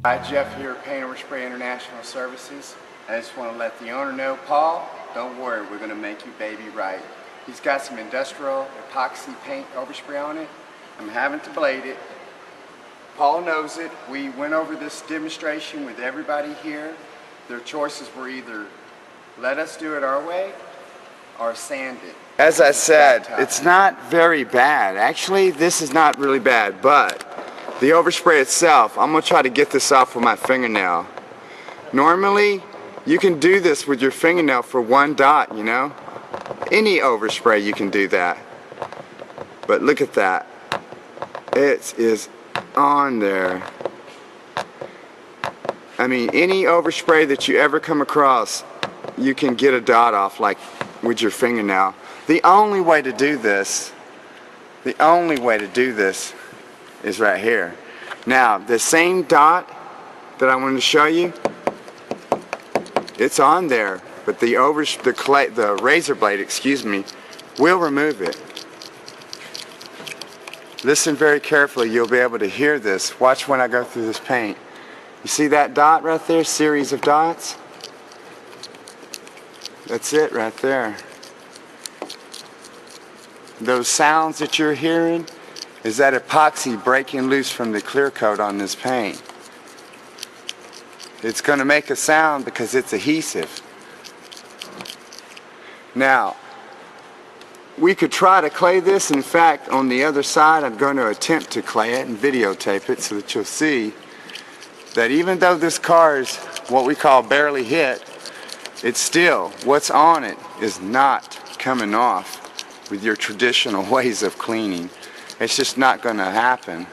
Hi, Jeff here at Paint Overspray International Services. I just want to let the owner know, Paul, don't worry, we're going to make you baby right. He's got some industrial epoxy paint overspray on it. I'm having to blade it. Paul knows it. We went over this demonstration with everybody here. Their choices were either let us do it our way or sand it. As I said, it's not very bad. Actually, this is not really bad, but the overspray itself, I'm going to try to get this off with my fingernail. Normally, you can do this with your fingernail for one dot, you know? Any overspray you can do that. But look at that. It is on there. I mean, any overspray that you ever come across, you can get a dot off like with your fingernail. The only way to do this is right here. Now, the same dot that I wanted to show you, it's on there, but the razor blade, excuse me, will remove it. Listen very carefully, you'll be able to hear this. Watch when I go through this paint. You see that dot right there, series of dots? That's it right there. Those sounds that you're hearing is that epoxy breaking loose from the clear coat on this paint. It's going to make a sound because it's adhesive. Now, we could try to clay this. In fact, on the other side, I'm going to attempt to clay it and videotape it so that you'll see that even though this car is what we call barely hit, it's still, what's on it is not coming off with your traditional ways of cleaning. It's just not going to happen.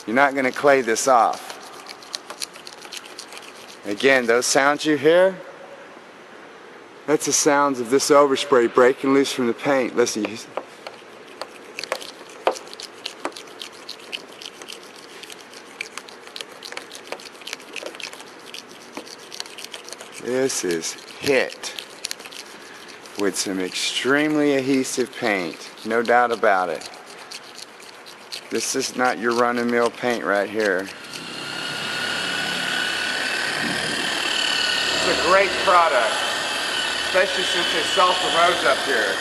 You're not going to clay this off. Again, those sounds you hear, that's the sounds of this overspray breaking loose from the paint. Listen. This is hit with some extremely adhesive paint, no doubt about it. This is not your run-of-the-mill paint right here. It's a great product, especially since they salt the roads up here.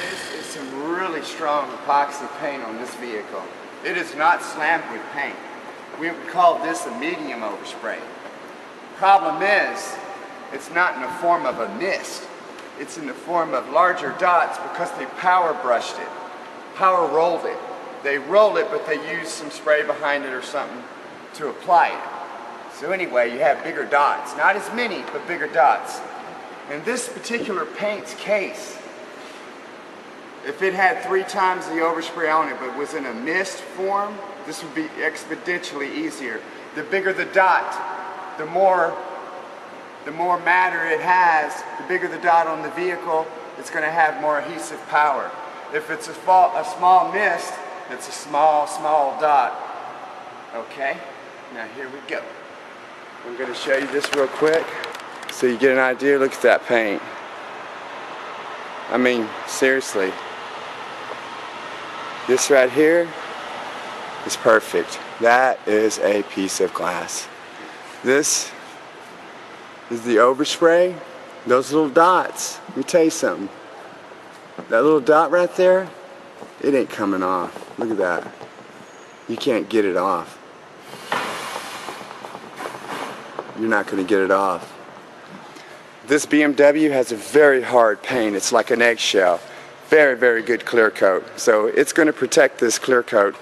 This is some really strong epoxy paint on this vehicle. It is not slammed with paint. We would call this a medium overspray. Problem is, it's not in the form of a mist. It's in the form of larger dots because they power brushed it, power rolled it. They roll it, but they use some spray behind it or something to apply it. So anyway, you have bigger dots. Not as many, but bigger dots. In this particular paint's case, if it had 3 times the overspray on it, but was in a mist form, this would be exponentially easier. The bigger the dot, the more matter it has, the bigger the dot on the vehicle, it's going to have more adhesive power. If it's a small mist, it's a small dot. Okay, now here we go. I'm going to show you this real quick so you get an idea. Look at that paint. I mean, seriously. This right here is perfect. That is a piece of glass. This is the overspray. Those little dots, let me tell you something. That little dot right there, it ain't coming off. Look at that. You can't get it off. You're not going to get it off. This BMW has a very hard paint. It's like an eggshell. Very, very good clear coat. So it's going to protect this clear coat.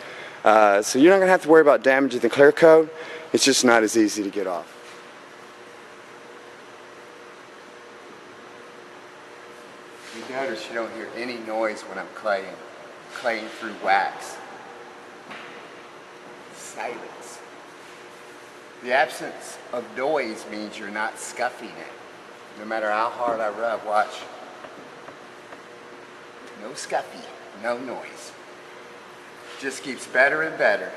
So you're not going to have to worry about damaging the clear coat. It's just not as easy to get off. You notice you don't hear any noise when I'm claying through wax. Silence. The absence of noise means you're not scuffing it. No matter how hard I rub, watch. No scuffy, no noise. Just keeps better and better.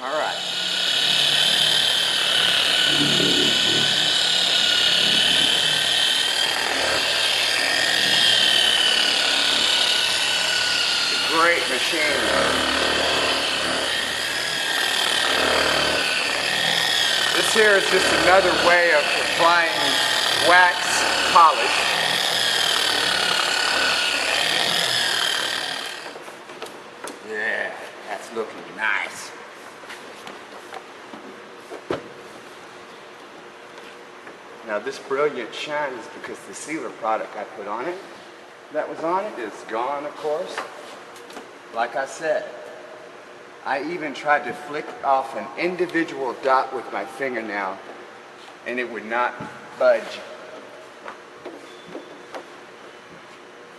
All right. can. This here is just another way of applying wax polish. Yeah, that's looking nice. Now this brilliant shine is because the sealer product I put on it, that was on it, is gone, of course. Like I said, I even tried to flick off an individual dot with my fingernail and it would not budge.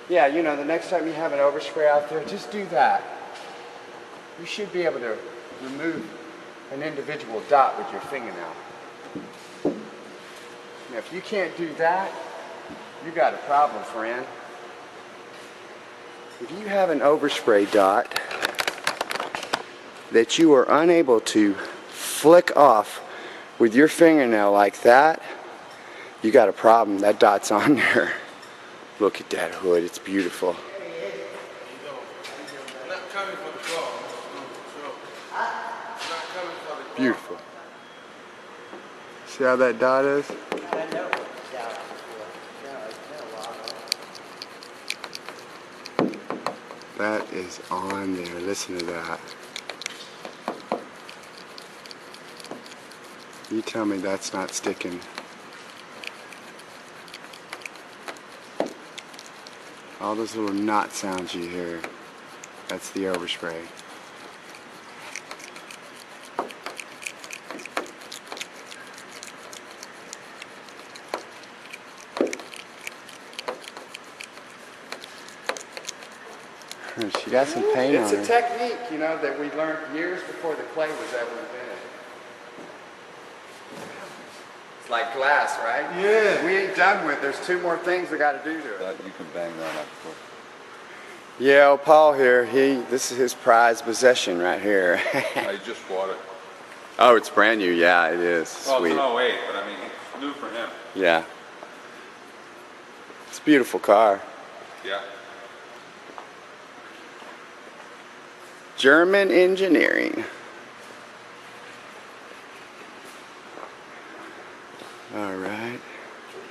Yeah, you know, the next time you have an overspray out there, just do that. You should be able to remove an individual dot with your fingernail. Now, if you can't do that, you got a problem, friend. If you have an overspray dot that you are unable to flick off with your fingernail like that, you got a problem. That dot's on there. Look at that hood, it's beautiful. Beautiful. See how that dot is? That is on there. Listen to that. You tell me that's not sticking. All those little knot sounds you hear, that's the overspray. She got some paint on her. It's a technique, you know, that we learned years before the clay was ever invented. It's like glass, right? Yeah. We ain't done with. There's two more things we got to do to it. You can bang that up for. Yeah, old Paul here. This is his prized possession right here. I just bought it. Oh, it's brand new. Yeah, it is. Well, sweet. it's an 08, but I mean, it's new for him. Yeah. It's a beautiful car. Yeah. German engineering. All right.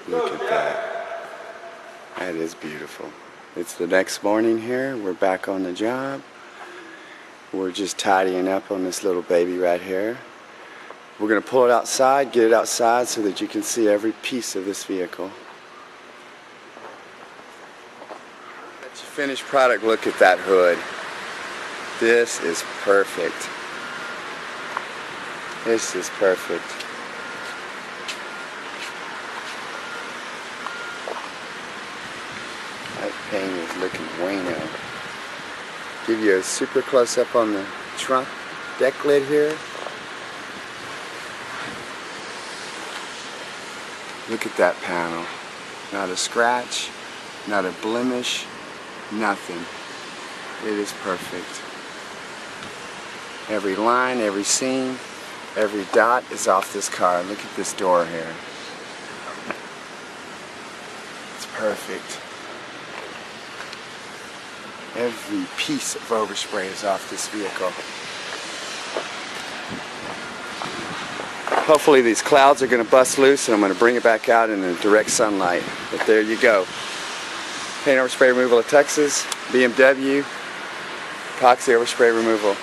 Look at that. That is beautiful. It's the next morning here. We're back on the job. We're just tidying up on this little baby right here. We're going to pull it outside, get it outside so that you can see every piece of this vehicle. That's your finished product. Look at that hood. This is perfect. This is perfect. That paint is looking bueno. Give you a super close up on the trunk deck lid here. Look at that panel. Not a scratch, not a blemish, nothing. It is perfect. Every line, every seam, every dot is off this car. Look at this door here. It's perfect. Every piece of overspray is off this vehicle. Hopefully these clouds are going to bust loose and I'm going to bring it back out in the direct sunlight. But there you go. Paint Overspray Removal of Texas, BMW, Epoxy Overspray Removal.